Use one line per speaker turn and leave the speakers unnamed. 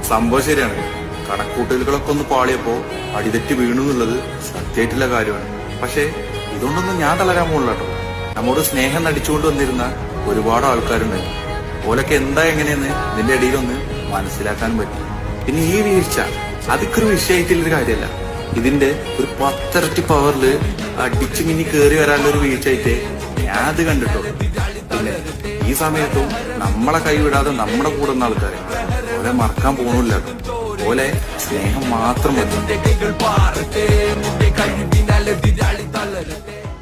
സംഭവം ശരിയാണ്. കണക്കൂട്ടലുകളൊക്കെ ഒന്ന് പാളിയപ്പോ അടിതെറ്റി വീണു എന്നുള്ളത് സത്യമായിട്ടുള്ള കാര്യമാണ്. പക്ഷെ ഇതുകൊണ്ടൊന്നും ഞാൻ തളരാൻ പോകില്ല കേട്ടോ. നമ്മോട് സ്നേഹം നടിച്ചുകൊണ്ട് വന്നിരുന്ന ഒരുപാട് ആൾക്കാരുണ്ടായി. ഓലൊക്കെ എന്താ എങ്ങനെയെന്ന് ഇതിന്റെ ഇടയിലൊന്ന് മനസ്സിലാക്കാനും പറ്റും. പിന്നെ ഈ വീഴ്ച അതൊക്കെ ഒരു വിഷയമായിട്ടുള്ളൊരു കാര്യമല്ല. ഇതിന്റെ ഒരു 10 ഇരട്ടി പവറില് അടിച്ചു മിന്നി കയറി വരാനുള്ള ഒരു വീഴ്ചയായിട്ട് ഞാൻ അത് കണ്ടിട്ടോ. പിന്നെ ഈ സമയത്തും നമ്മളെ കൈവിടാതെ നമ്മുടെ കൂടെ ഉള്ള ആൾക്കാരെ ഓലെ മറക്കാൻ പോണില്ല. ഓലെ സ്നേഹം മാത്രം മതി.